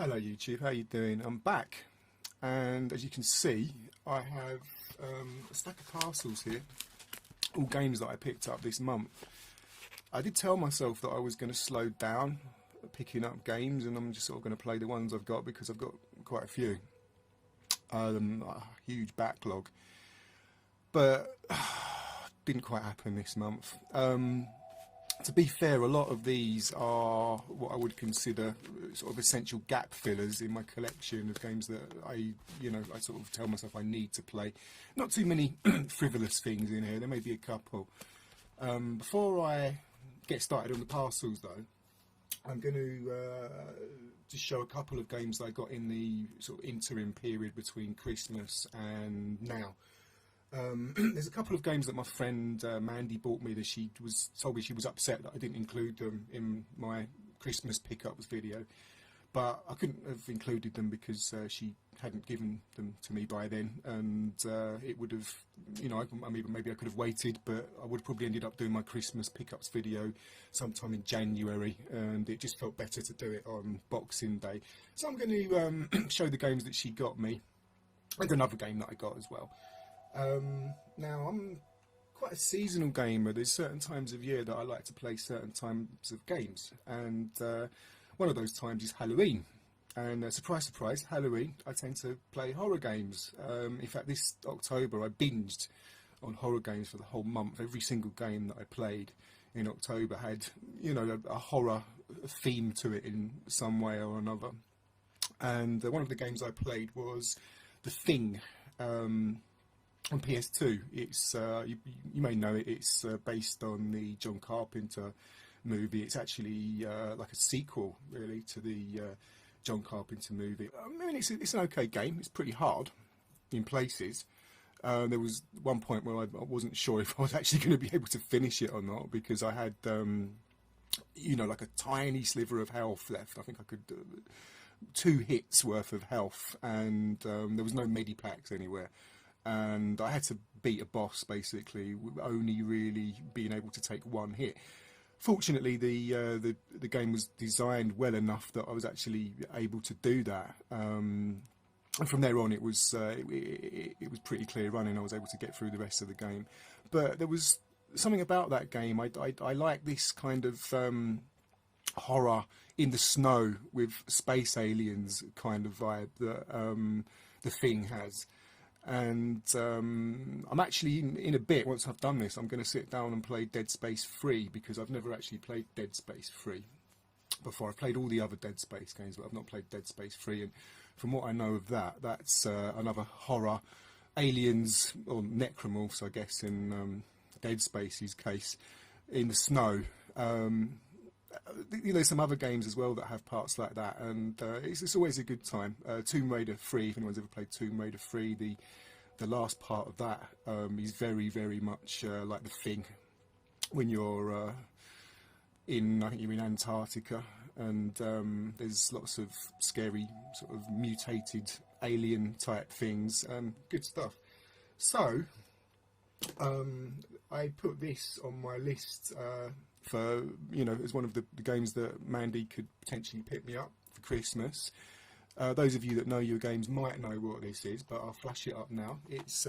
Hello YouTube, how you doing? I'm back, and as you can see I have a stack of parcels here, all games that I picked up this month. I did tell myself that I was going to slow down picking up games, and I'm just sort of going to play the ones I've got because I've got quite a few, a huge backlog, but didn't quite happen this month. To be fair, a lot of these are what I would consider sort of essential gap fillers in my collection of games that I sort of tell myself I need to play. Not too many frivolous things in here, there may be a couple. Before I get started on the parcels though, I'm going to just show a couple of games that I got in the sort of interim period between Christmas and now. There's a couple of games that my friend Mandy bought me that she told me she was upset that I didn't include them in my Christmas pickups video, but I couldn't have included them because she hadn't given them to me by then, and it would have, maybe I could have waited, but I would have probably ended up doing my Christmas pickups video sometime in January, and it just felt better to do it on Boxing Day. So I'm going to show the games that she got me, and another game that I got as well. Now, I'm quite a seasonal gamer. There's certain times of year that I like to play certain types of games, and one of those times is Halloween. And surprise, surprise, Halloween, I tend to play horror games. In fact, this October I binged on horror games for the whole month. Every single game that I played in October had, a horror theme to it in some way or another. And one of the games I played was The Thing. On PS2, it's you may know it. It's based on the John Carpenter movie. It's actually like a sequel, really, to the John Carpenter movie. I mean, it's an okay game. It's pretty hard in places. There was one point where I wasn't sure if I was actually going to be able to finish it or not, because I had, like a tiny sliver of health left. I think I could 2 hits worth of health, and there was no medipacks anywhere. And I had to beat a boss basically, only really being able to take 1 hit. Fortunately, the game was designed well enough that I was actually able to do that. And from there on, it was pretty clear running. I was able to get through the rest of the game. But there was something about that game. I like this kind of horror in the snow with space aliens kind of vibe that The Thing has. And I'm actually, in a bit, once I've done this, I'm going to sit down and play Dead Space 3, because I've never actually played Dead Space 3 before. I've played all the other Dead Space games, but I've not played Dead Space 3, and from what I know of that, that's another horror, aliens, or necromorphs, I guess, in Dead Space's case, in the snow. There's some other games as well that have parts like that, and it's always a good time. Tomb Raider 3, if anyone's ever played Tomb Raider 3, the last part of that is very, very much like The Thing. When you're I think you're in Antarctica, and there's lots of scary sort of mutated alien type things. Good stuff. So I put this on my list for, as one of the games that Mandy could potentially pick me up for Christmas. Those of you that know your games might know what this is, but I'll flash it up now. It's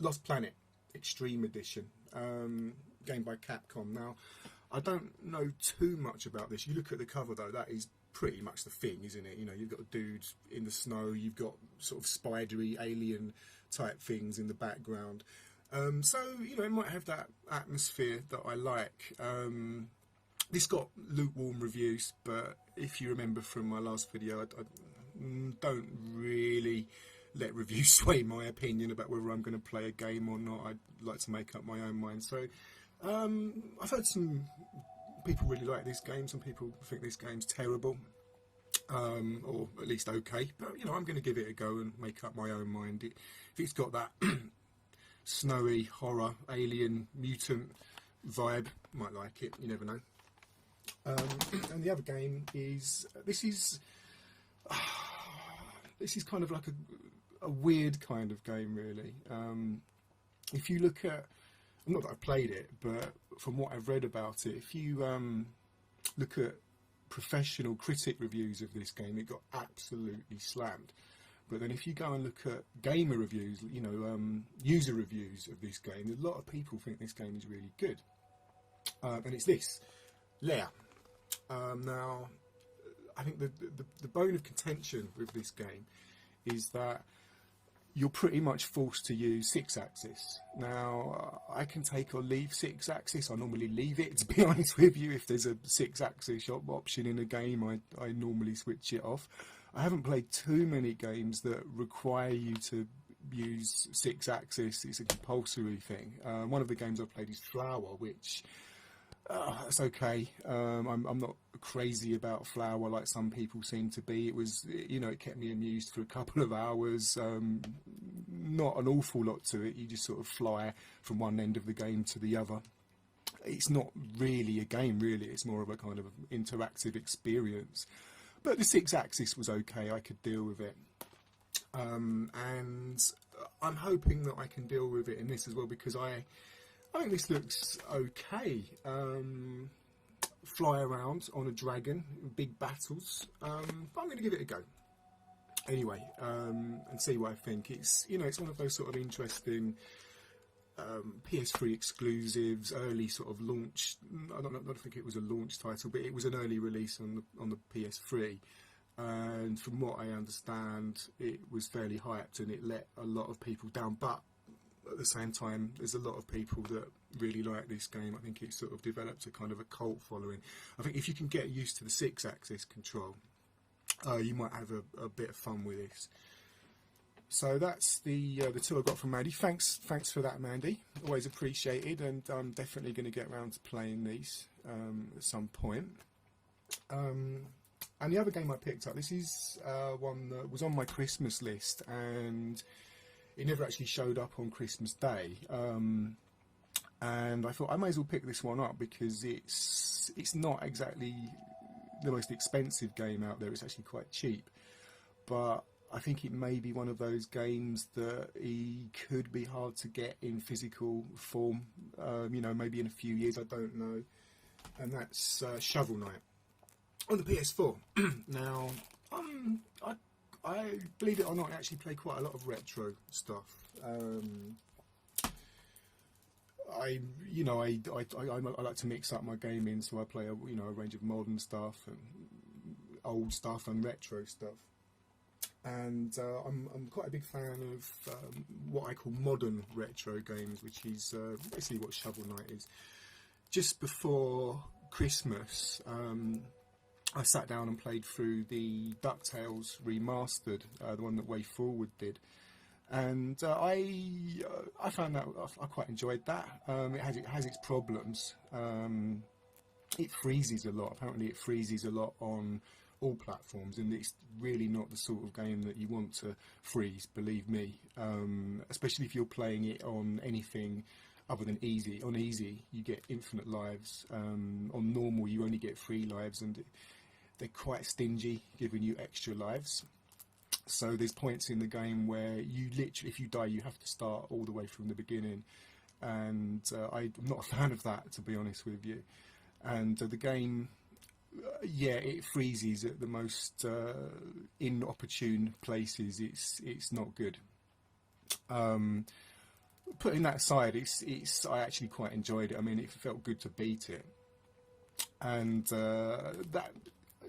Lost Planet Extreme Edition, game by Capcom. Now, I don't know too much about this. You look at the cover though, that is pretty much The Thing, isn't it? You've got a dude in the snow, you've got sort of spidery alien type things in the background. So, it might have that atmosphere that I like. This got lukewarm reviews, but if you remember from my last video, I don't really let reviews sway my opinion about whether I'm going to play a game or not. I'd like to make up my own mind. So, I've heard some people really like this game. Some people think this game's terrible, or at least okay. But, I'm going to give it a go and make up my own mind. If it's got that snowy, horror, alien, mutant vibe, might like it, you never know. And the other game is, this is kind of like a weird kind of game, really. If you look at, not that I've played it, but from what I've read about it, if you look at professional critic reviews of this game, it got absolutely slammed. But then if you go and look at gamer reviews, you know, user reviews of this game, a lot of people think this game is really good. And it's this, Lair. Now, I think the bone of contention with this game is that you're pretty much forced to use 6-axis. Now, I can take or leave 6-axis. I normally leave it, to be honest with you. If there's a 6-axis option in a game, I normally switch it off. I haven't played too many games that require you to use 6-axis. It's a compulsory thing. One of the games I've played is Flower, which that's okay. I'm not crazy about Flower like some people seem to be. It was, you know, it kept me amused for a couple of hours. Not an awful lot to it. You just sort of fly from one end of the game to the other. It's not really a game, really. It's more of a kind of interactive experience. But the 6-axis was okay. I could deal with it. And I'm hoping that I can deal with it in this as well, because I think this looks okay. Fly around on a dragon, big battles. But I'm going to give it a go anyway, and see what I think. It's, you know, it's one of those sort of interesting PS3 exclusives, early sort of launch. I don't think it was a launch title, but it was an early release on the PS3. And from what I understand, it was fairly hyped and it let a lot of people down. But at the same time, there's a lot of people that really like this game. I think it's sort of developed a kind of a cult following. I think if you can get used to the 6-axis control, you might have a bit of fun with this. So that's the two I got from Mandy. Thanks for that, Mandy. Always appreciated, and I'm definitely going to get around to playing these at some point. And the other game I picked up, this is one that was on my Christmas list, and it never actually showed up on Christmas Day. And I thought I may as well pick this one up because it's not exactly the most expensive game out there. It's actually quite cheap, but I think it may be one of those games that he could be hard to get in physical form, you know, maybe in a few years, I don't know. And that's Shovel Knight on the PS4. Now, I believe it or not, I actually play quite a lot of retro stuff. I like to mix up my gaming, so I play a range of modern stuff and old stuff and retro stuff. And I'm quite a big fan of what I call modern retro games, which is basically what Shovel Knight is. Just before Christmas, I sat down and played through the DuckTales remastered, the one that Way Forward did, and I found that I quite enjoyed that. It has its problems. It freezes a lot. Apparently, it freezes a lot on all platforms, and it's really not the sort of game that you want to freeze, believe me, especially if you're playing it on anything other than easy. On easy you get infinite lives, on normal you only get 3 lives, and they're quite stingy giving you extra lives. So there's points in the game where you literally, if you die, you have to start all the way from the beginning, and I'm not a fan of that, to be honest with you. And the game, yeah, it freezes at the most inopportune places. It's not good. Putting that aside, I actually quite enjoyed it. I mean, it felt good to beat it, and that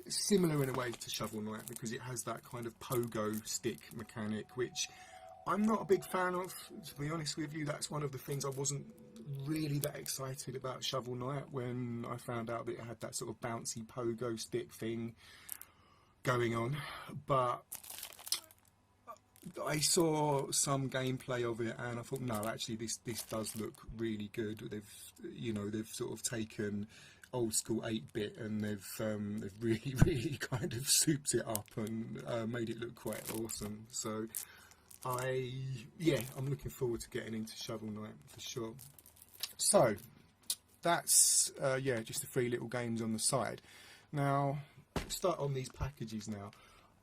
similar in a way to Shovel Knight, because it has that kind of pogo stick mechanic, which I'm not a big fan of, to be honest with you. That's one of the things I wasn't really that excited about Shovel Knight when I found out that it had that sort of bouncy pogo stick thing going on. But I saw some gameplay of it and I thought, no, actually this does look really good. They've sort of taken old school 8-bit and they've really kind of souped it up and made it look quite awesome. So I'm looking forward to getting into Shovel Knight for sure. So that's just the 3 little games on the side. Now, start on these packages now.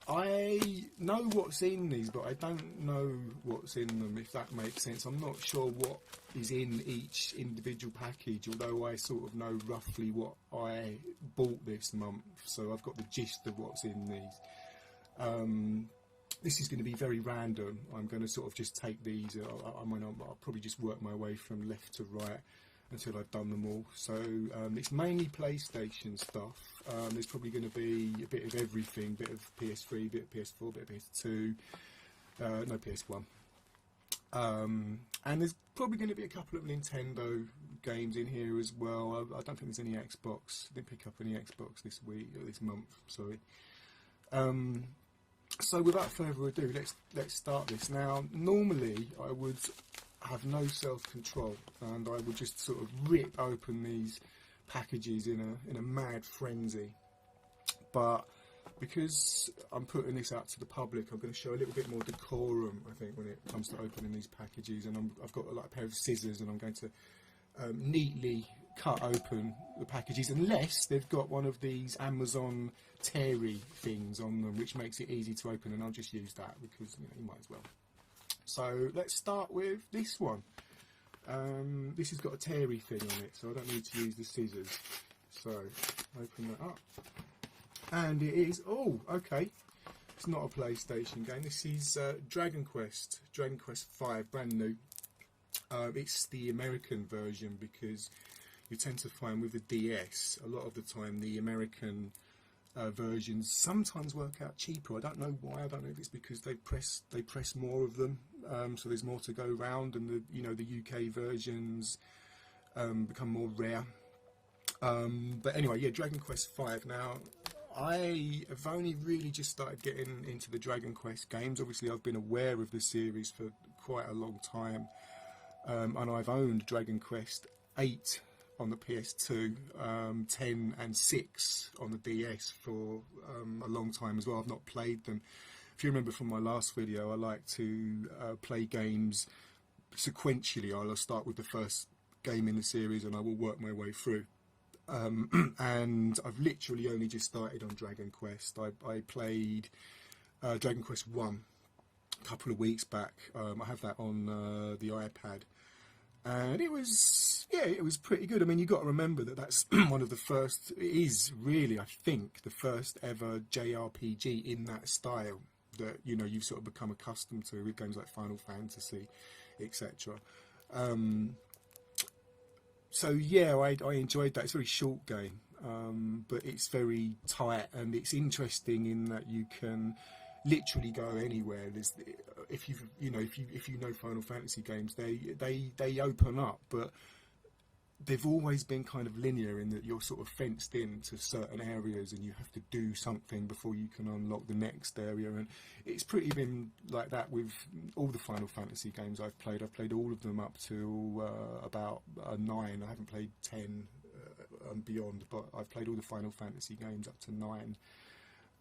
I know what's in these, but I don't know what's in them, if that makes sense. I'm not sure what is in each individual package, although I sort of know roughly what I bought this month, so I've got the gist of what's in these. This is going to be very random. I'm going to sort of just take these, I'll probably just work my way from left to right until I've done them all. So it's mainly PlayStation stuff. There's probably going to be a bit of everything, bit of PS3, bit of PS4, bit of PS2, no PS1. And there's probably going to be a couple of Nintendo games in here as well. I don't think there's any Xbox. I didn't pick up any Xbox this month, sorry. So without further ado, let's start this. Now, normally I would have no self-control and I would just sort of rip open these packages in a mad frenzy, but because I'm putting this out to the public, I'm going to show a little bit more decorum, I think, when it comes to opening these packages. And I've got like a pair of scissors, and I'm going to neatly cut open the packages, unless they've got one of these Amazon Terry things on them, which makes it easy to open, and I'll just use that because you might as well. So let's start with this one. This has got a Terry thing on it, so I don't need to use the scissors. So open that up, and it is, oh, okay, it's not a PlayStation game. This is Dragon Quest 5, brand new. It's the American version, because you tend to find with the DS, a lot of the time the American versions sometimes work out cheaper. I don't know why. I don't know if it's because they press more of them, so there's more to go round, and the UK versions become more rare. But anyway, yeah, Dragon Quest 5. Now, I have only really just started getting into the Dragon Quest games. Obviously, I've been aware of the series for quite a long time, and I've owned Dragon Quest 8 on the PS2, 10 and 6 on the DS for a long time as well. I've not played them. If you remember from my last video, I like to play games sequentially. I'll start with the first game in the series and I will work my way through. And I've literally only just started on Dragon Quest. I played Dragon Quest 1 a couple of weeks back. I have that on the iPad. And it was pretty good. I mean, you've got to remember that that's one of the first, it is really, I think, the first ever JRPG in that style that, you've sort of become accustomed to with games like Final Fantasy, etc. So, yeah, I enjoyed that. It's a very short game, but it's very tight, and it's interesting in that you can literally go anywhere. If you know Final Fantasy games, they open up, but they've always been kind of linear in that you're sort of fenced in to certain areas and you have to do something before you can unlock the next area. And it's pretty been like that with all the Final Fantasy games I've played. I've played all of them up to about 9. I haven't played 10 and beyond, but I've played all the Final Fantasy games up to 9.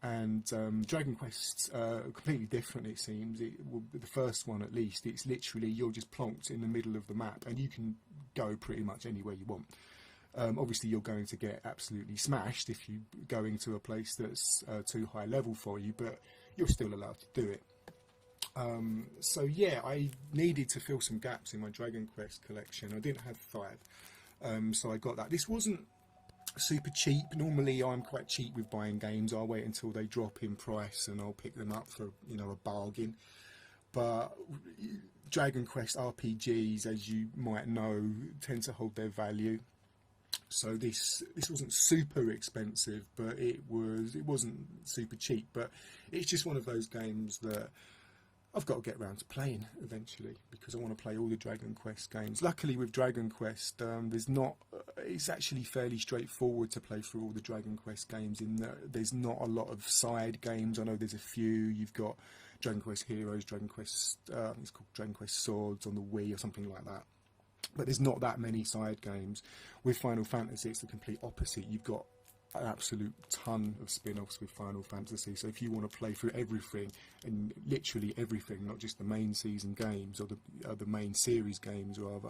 And Dragon Quest's completely different, it seems. The first one, at least, it's literally you're just plonked in the middle of the map and you can go pretty much anywhere you want. Obviously, you're going to get absolutely smashed if you go into a place that's too high level for you, but you're still allowed to do it. So, yeah, I needed to fill some gaps in my Dragon Quest collection. I didn't have 5, so I got that. This wasn't super cheap. Normally I'm quite cheap with buying games. I'll wait until they drop in price and I'll pick them up for a bargain. But Dragon Quest RPGs, as you might know, tend to hold their value. So this wasn't super expensive, but it wasn't super cheap. But it's just one of those games that I've got to get around to playing eventually, because I want to play all the Dragon Quest games. Luckily with Dragon Quest, it's actually fairly straightforward to play through all the Dragon Quest games, in that there's not a lot of side games. I know there's a few. You've got Dragon Quest Heroes, Dragon Quest, it's called Dragon Quest Swords on the Wii or something like that. But there's not that many side games. With Final Fantasy, it's the complete opposite. You've got an absolute ton of spin-offs with Final Fantasy. So if you want to play through everything, and literally everything, not just the main season games or the main series games rather,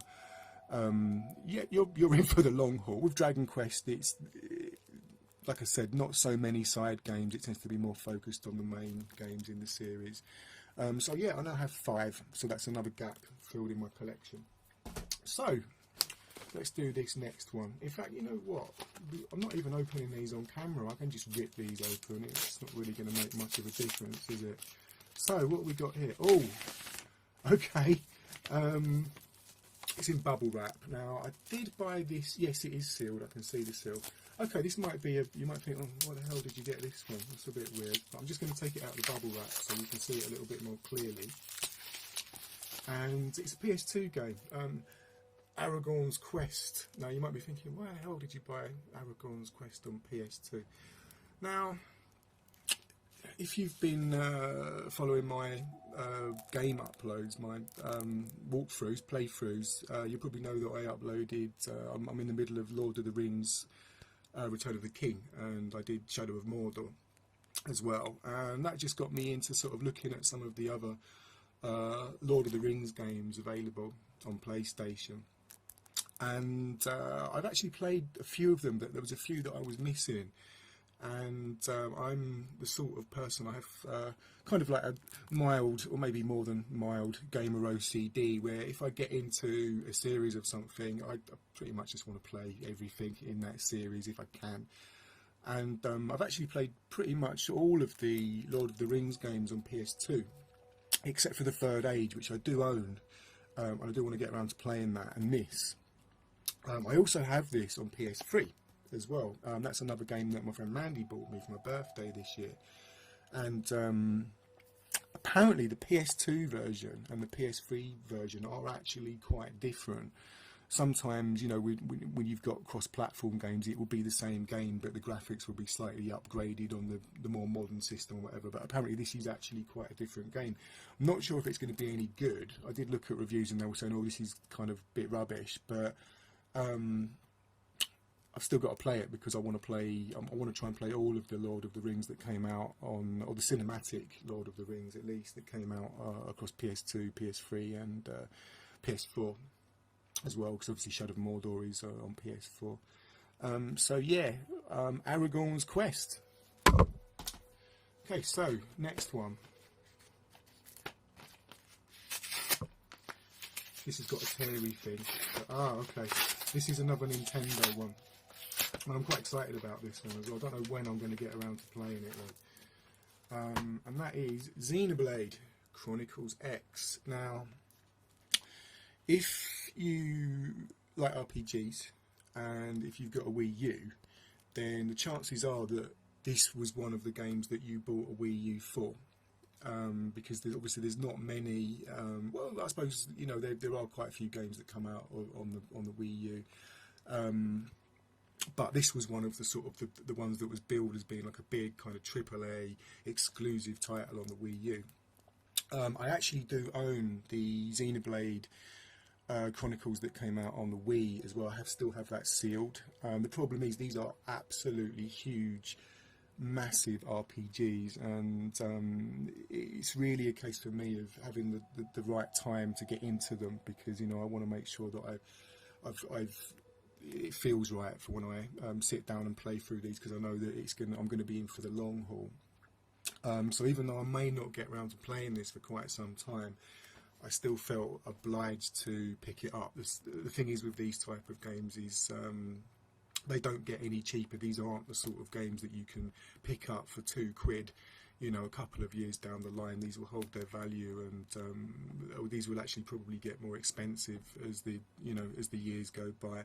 yeah, you're in for the long haul. With Dragon Quest, like I said, not so many side games. It tends to be more focused on the main games in the series. So yeah, I now have 5, so that's another gap filled in my collection. So let's do this next one. In fact, you know what? I'm not even opening these on camera. I can just rip these open. It's not really going to make much of a difference, is it? So what we got here? Oh, okay. It's in bubble wrap. Now, I did buy this. Yes, it is sealed. I can see the seal. Okay, this might be a... You might think, oh, why the hell did you get this one? That's a bit weird. But I'm just going to take it out of the bubble wrap so you can see it a little bit more clearly. And it's a PS2 game. Aragorn's Quest. Now, you might be thinking, why the hell did you buy Aragorn's Quest on PS2? Now, if you've been following my game uploads, my walkthroughs, playthroughs, you probably know that I uploaded, I'm in the middle of Lord of the Rings Return of the King, and I did Shadow of Mordor as well, and that just got me into sort of looking at some of the other Lord of the Rings games available on PlayStation. And I've actually played a few of them, but there was a few that I was missing. And I'm the sort of person, I have kind of like a mild, or maybe more than mild, gamer OCD, where if I get into a series of something, I pretty much just want to play everything in that series if I can. And I've actually played pretty much all of the Lord of the Rings games on PS2, except for the Third Age, which I do own, and I do want to get around to playing that, and this. I also have this on PS3 as well. That's another game that my friend Mandy bought me for my birthday this year. And apparently the PS2 version and the PS3 version are actually quite different. Sometimes, you know, when you've got cross-platform games, it will be the same game, but the graphics will be slightly upgraded on the more modern system or whatever. But apparently this is actually quite a different game. I'm not sure if it's going to be any good. I did look at reviews and they were saying, oh, this is kind of a bit rubbish, but I've still got to play it because I want to play. I want to try and play all of the Lord of the Rings that came out on, or the cinematic Lord of the Rings at least, that came out across PS2, PS3, and PS4 as well. Because obviously Shadow of Mordor is on PS4. So yeah, Aragorn's Quest. Okay, so next one. This has got a teary thing. Okay. This is another Nintendo one. And I'm quite excited about this one as well. I don't know when I'm going to get around to playing it though. And that is Xenoblade Chronicles X. Now, if you like RPGs and if you've got a Wii U, then the chances are that this was one of the games that you bought a Wii U for. Because obviously there's not many. Well, I suppose, you know, there are quite a few games that come out on the Wii U, but this was one of the sort of the ones that was billed as being like a big kind of AAA exclusive title on the Wii U. I actually do own the Xenoblade Chronicles that came out on the Wii as well. I still have that sealed. The problem is these are absolutely huge, massive RPGs, and it's really a case for me of having the right time to get into them, because, you know, I want to make sure that it feels right for when I sit down and play through these, because I know that I'm going to be in for the long haul. So even though I may not get around to playing this for quite some time, I still felt obliged to pick it up. The thing is with these type of games is they don't get any cheaper. These aren't the sort of games that you can pick up for £2, you know, a couple of years down the line. These will hold their value, and these will actually probably get more expensive as the years go by.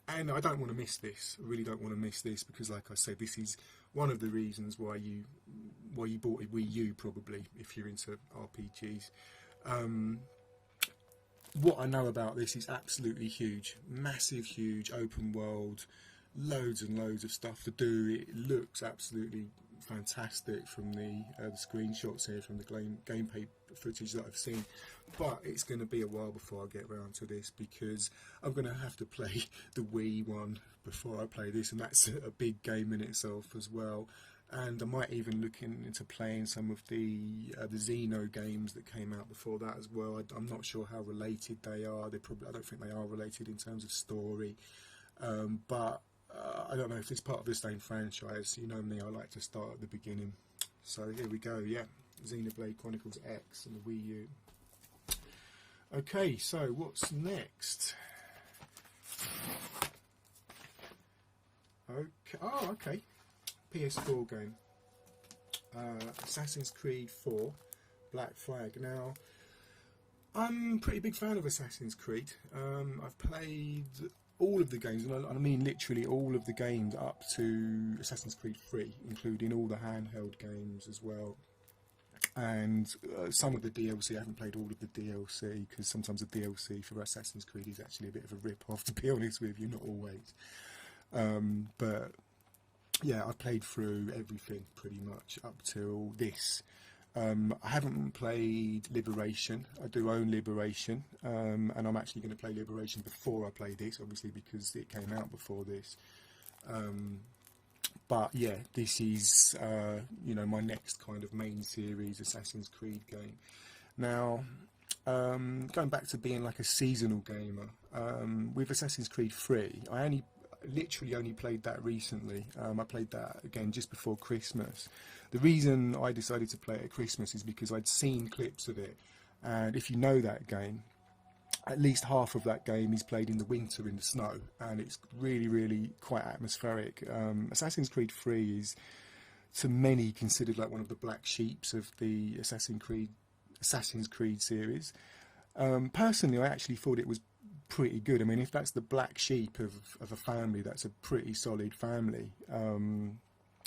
And I don't want to miss this. I really don't want to miss this, because, like I said, this is one of the reasons why you bought a Wii U, probably, if you're into RPGs. What I know about this is absolutely huge, massive, huge, open world, loads and loads of stuff to do. It looks absolutely fantastic from the screenshots here, from the gameplay footage that I've seen, but it's going to be a while before I get around to this, because I'm going to have to play the Wii one before I play this, and that's a big game in itself as well. And I might even look into playing some of the Xeno games that came out before that as well. I'm not sure how related they are. I don't think they are related in terms of story, but I don't know if it's part of the same franchise. You know me, I like to start at the beginning. So here we go, yeah. Xenoblade Chronicles X and the Wii U. Okay, so what's next? Okay, oh, okay. PS4 game. Assassin's Creed 4, Black Flag. Now, I'm a pretty big fan of Assassin's Creed. I've played all of the games, and I mean literally all of the games up to Assassin's Creed 3, including all the handheld games as well. And some of the DLC, I haven't played all of the DLC, because sometimes the DLC for Assassin's Creed is actually a bit of a rip-off, to be honest with you, not always. But yeah, I've played through everything pretty much up till this. I haven't played Liberation. I do own Liberation, and I'm actually going to play Liberation before I play this, obviously, because it came out before this. But yeah, this is you know, my next kind of main series Assassin's Creed game. Now, going back to being like a seasonal gamer, with Assassin's Creed 3, I literally only played that recently. I played that again just before Christmas. The reason I decided to play it at Christmas is because I'd seen clips of it, and if you know that game, at least half of that game is played in the winter in the snow, and it's really, really quite atmospheric. Assassin's Creed 3 is, to many, considered like one of the black sheeps of the Assassin's Creed series. Personally, I actually thought it was pretty good. I mean, if that's the black sheep of a family, that's a pretty solid family.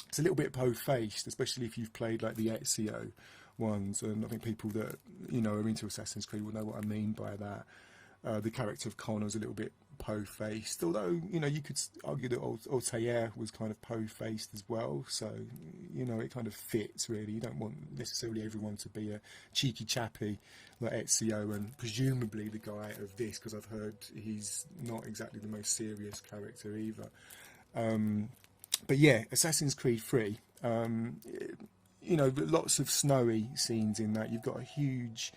It's a little bit po-faced, especially if you've played like the Ezio ones, and I think people that, you know, are into Assassin's Creed will know what I mean by that. The character of Connor's a little bit po-faced, although, you know, you could argue that Altair was kind of po-faced as well, so, you know, it kind of fits really. You don't want necessarily everyone to be a cheeky chappy like Ezio, and presumably the guy of this, because I've heard he's not exactly the most serious character either. But yeah, Assassin's Creed 3, you know, lots of snowy scenes in that. You've got a huge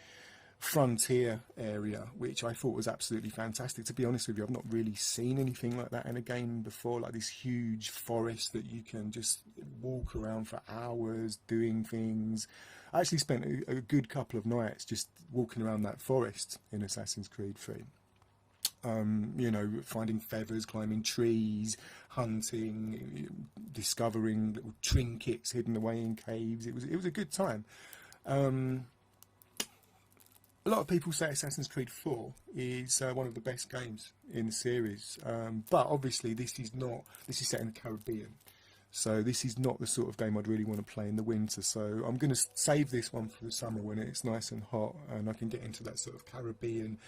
frontier area, which I thought was absolutely fantastic. To be honest with you, I've not really seen anything like that in a game before, like this huge forest that you can just walk around for hours doing things. I actually spent a good couple of nights just walking around that forest in Assassin's Creed 3. You know, finding feathers, climbing trees, hunting, discovering little trinkets hidden away in caves. It was a good time. A lot of people say Assassin's Creed 4 is one of the best games in the series, but obviously this is set in the Caribbean, so this is not the sort of game I'd really want to play in the winter. So I'm going to save this one for the summer when it's nice and hot and I can get into that sort of Caribbean,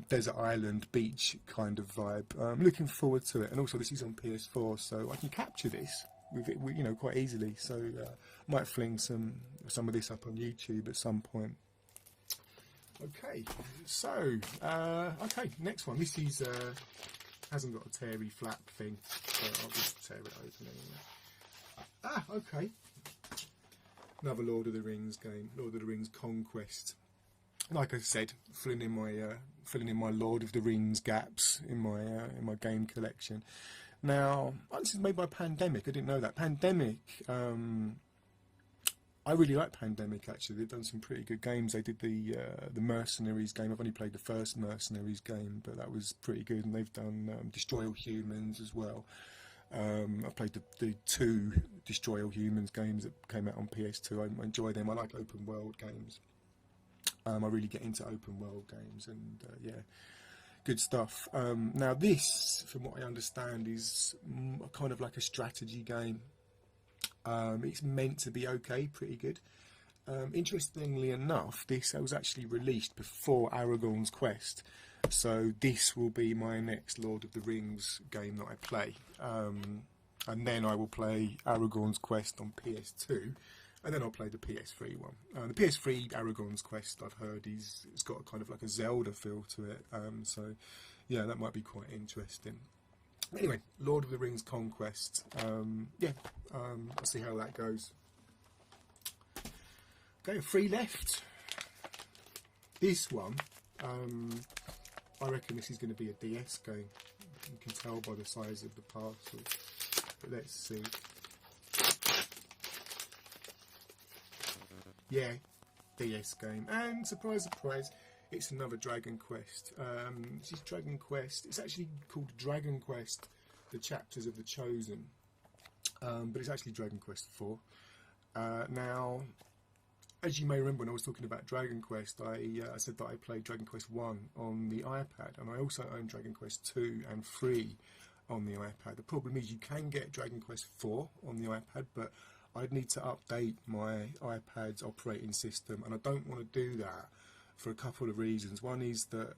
desert island beach kind of vibe. I'm looking forward to it, and also this is on PS4, so I can capture this with it, you know, quite easily. So might fling some of this up on YouTube at some point. Okay, so okay, next one. This is hasn't got a teary flap thing, so I'll just tear it open anyway. Okay, another Lord of the Rings game, Lord of the Rings Conquest. Like I said, filling in my Lord of the Rings gaps in my game collection. Now, this is made by Pandemic. I didn't know that. Pandemic. I really like Pandemic, actually. They've done some pretty good games. They did the Mercenaries game. I've only played the first Mercenaries game, but that was pretty good. And they've done Destroy All Humans as well. I've played the two Destroy All Humans games that came out on PS2. I enjoy them. I like open world games. I really get into open world games, and yeah, good stuff. Now this, from what I understand, is kind of like a strategy game. It's meant to be okay, pretty good. Interestingly enough, this was actually released before Aragorn's Quest, so this will be my next Lord of the Rings game that I play, and then I will play Aragorn's Quest on PS2, and then I'll play the PS3 one. The PS3 Aragorn's Quest, I've heard, it's got kind of like a Zelda feel to it, so yeah, that might be quite interesting. Anyway, Lord of the Rings Conquest. Yeah, I'll see how that goes. Okay, 3 left. This one, I reckon this is going to be a DS game. You can tell by the size of the parcel. But let's see. Yeah, DS game. And surprise, surprise, it's another Dragon Quest. This is Dragon Quest. It's actually called Dragon Quest, The Chapters of the Chosen. But it's actually Dragon Quest 4. Now, as you may remember when I was talking about Dragon Quest, I said that I played Dragon Quest 1 on the iPad, and I also own Dragon Quest 2 and 3 on the iPad. The problem is you can get Dragon Quest 4 on the iPad, but I'd need to update my iPad's operating system, and I don't want to do that for a couple of reasons. One is that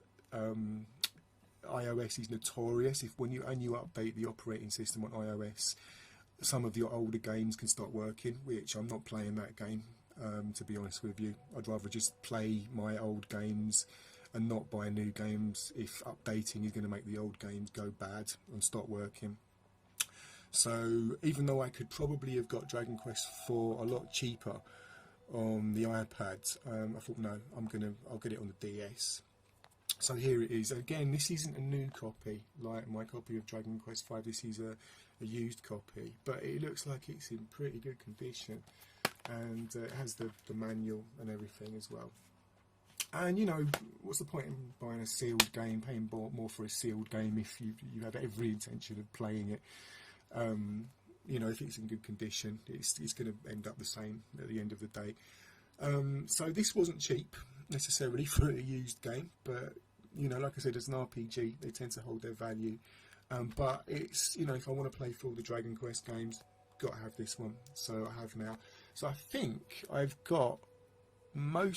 iOS is notorious. When you update the operating system on iOS, some of your older games can stop working, which I'm not playing that game. To be honest with you, I'd rather just play my old games and not buy new games if updating is going to make the old games go bad and stop working. So even though I could probably have got Dragon Quest 4 a lot cheaper on the iPad, I thought no, I'll get it on the DS. So here it is. Again, this isn't a new copy like my copy of Dragon Quest 5. This is a used copy, but it looks like it's in pretty good condition. And it has the manual and everything as well. And you know, what's the point in buying a sealed game, paying more for a sealed game if you have every intention of playing it? You know, if it's in good condition, it's going to end up the same at the end of the day. So this wasn't cheap necessarily for a used game, but you know, like I said, as an RPG, they tend to hold their value. But it's, you know, if I want to play through all the Dragon Quest games, got to have this one. So I have now. So I think I've got I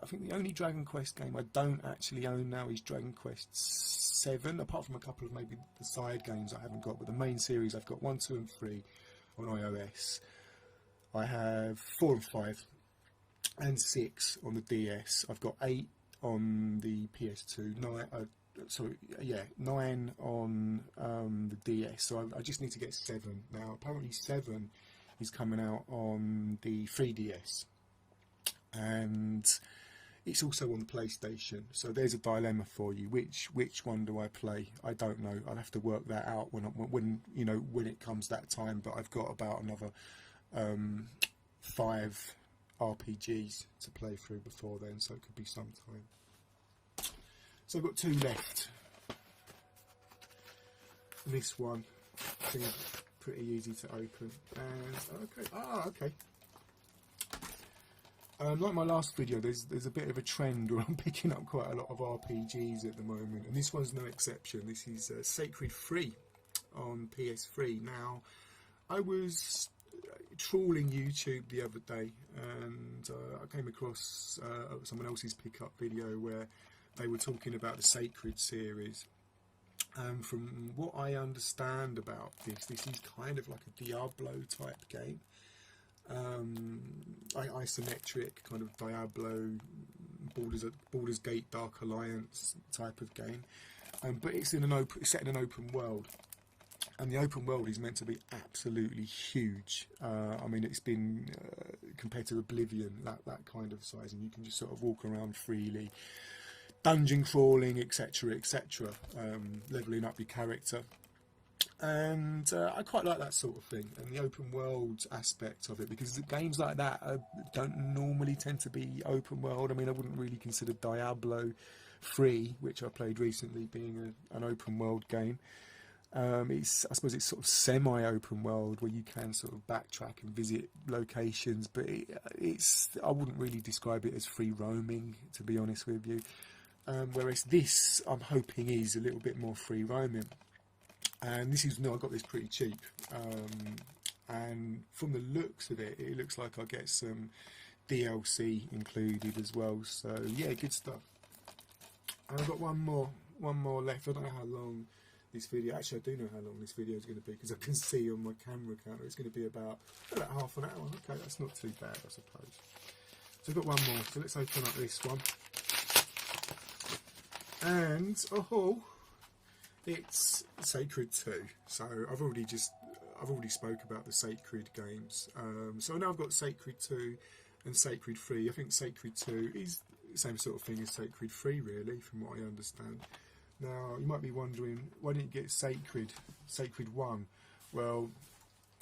think the only Dragon Quest game I don't actually own now is Dragon Quest 7, apart from a couple of maybe the side games I haven't got, but the main series I've got 1, 2 and 3 on iOS. I have 4 and 5 and 6 on the DS. I've got 8 on the PS2, 9 on the DS, so I just need to get 7 now. Apparently 7 is coming out on the 3DS, and it's also on the PlayStation. So there's a dilemma for you. Which one do I play? I don't know. I'll have to work that out when it comes that time. But I've got about another 5 RPGs to play through before then, so it could be some time. So I've got 2 left. This one, I think, pretty easy to open. And okay. Like my last video, there's a bit of a trend where I'm picking up quite a lot of RPGs at the moment, and this one's no exception. This is Sacred 3 on PS3. Now, I was trawling YouTube the other day, and I came across someone else's pickup video where they were talking about the Sacred series. From what I understand about this is kind of like a Diablo type game. Isometric kind of Diablo, Baldur's Gate Dark Alliance type of game. But it's set in an open world. And the open world is meant to be absolutely huge. I mean, it's been compared to Oblivion, that kind of size, and you can just sort of walk around freely, dungeon crawling, etc., etc., leveling up your character. And I quite like that sort of thing, and the open world aspect of it, because games like that don't normally tend to be open world. I mean, I wouldn't really consider Diablo 3, which I played recently, being an open world game. I suppose it's sort of semi-open world where you can sort of backtrack and visit locations, but I wouldn't really describe it as free roaming, to be honest with you. Whereas this, I'm hoping, is a little bit more free roaming. And I got this pretty cheap. And from the looks of it, it looks like I'll get some DLC included as well. So yeah, good stuff. And I've got one more left. I don't know how long this video, actually I do know how long this video is going to be, because I can see on my camera counter it's going to be about half an hour. Okay, that's not too bad, I suppose. So I've got one more, so let's open up this one. And it's Sacred 2. So I've already spoke about the Sacred games. So now I've got Sacred 2 and Sacred 3. I think Sacred 2 is the same sort of thing as Sacred 3, really, from what I understand. Now, you might be wondering, why didn't you get Sacred 1? Well,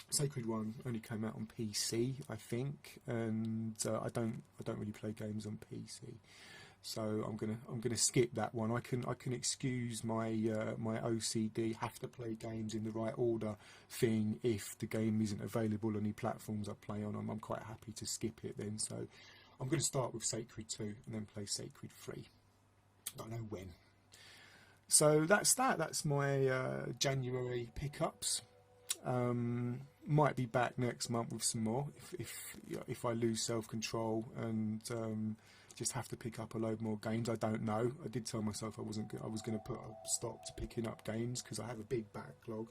Sacred 1 only came out on PC, I think, and I don't really play games on PC, so I'm gonna skip that one. I can excuse my my OCD, have to play games in the right order thing. If the game isn't available on any platforms I play on, I'm quite happy to skip it then. So I'm going to start with Sacred 2 and then play Sacred 3. Don't know when. So that's that. That's my January pickups. Might be back next month with some more if I lose self-control and just have to pick up a load more games. I don't know. I did tell myself I was going to put a stop to picking up games because I have a big backlog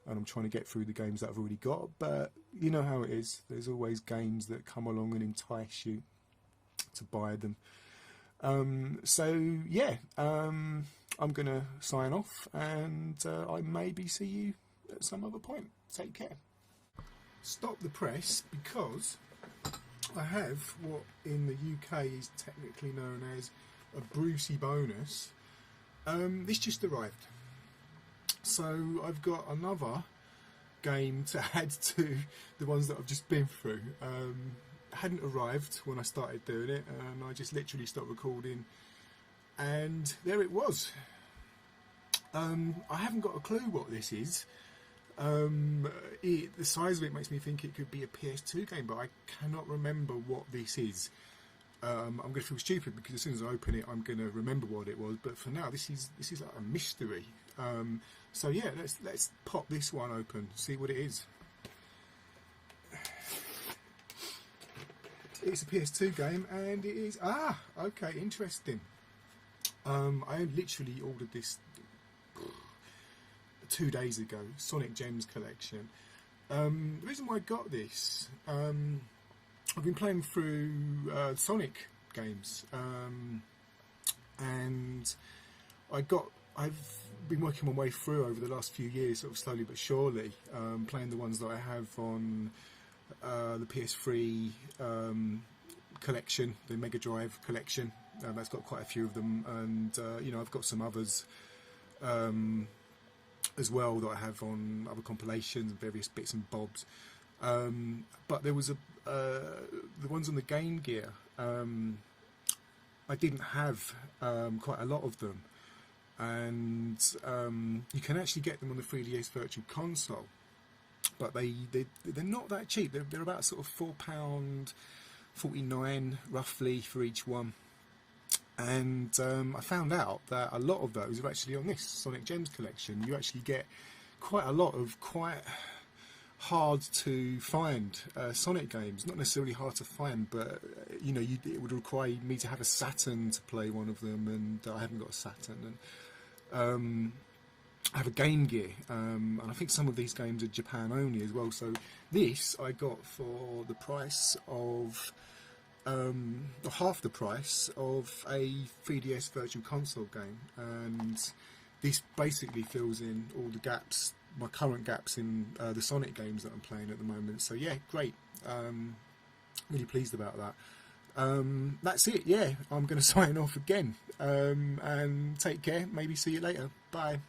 and I'm trying to get through the games that I've already got. But you know how it is. There's always games that come along and entice you to buy them. So yeah, I'm going to sign off, and I maybe see you at some other point. Take care. Stop the press because I have what in the UK is technically known as a Brucey bonus. This just arrived, so I've got another game to add to the ones that I've just been through. Hadn't arrived when I started doing it, and I just literally stopped recording, and there it was. I haven't got a clue what this is. The size of it makes me think it could be a PS2 game, but I cannot remember what this is. I'm going to feel stupid because as soon as I open it, I'm going to remember what it was. But for now, this is like a mystery. So yeah, let's pop this one open, see what it is. It's a PS2 game, and it is okay, interesting. I literally ordered this 2 days ago, Sonic Gems collection. The reason why I got this, I've been playing through Sonic games, and I've been working my way through over the last few years, sort of slowly but surely, playing the ones that I have on the PS3 collection, the Mega Drive collection. That's got quite a few of them, and you know, I've got some others as well that I have on other compilations and various bits and bobs. But there was the ones on the Game Gear. I didn't have quite a lot of them, and you can actually get them on the 3DS Virtual Console. But they're not that cheap. They're about sort of £4.49 roughly for each one. And I found out that a lot of those are actually on this Sonic Gems collection. You actually get quite a lot of quite hard to find Sonic games. Not necessarily hard to find, but you know, it would require me to have a Saturn to play one of them, and I haven't got a Saturn. And I have a Game Gear, and I think some of these games are Japan only as well. So this I got for the price of half the price of a 3DS Virtual Console game, and this basically fills in all the gaps, my current gaps in the Sonic games that I'm playing at the moment. So yeah, great. Really pleased about that. That's it. Yeah, I'm going to sign off again, and take care. Maybe see you later. Bye.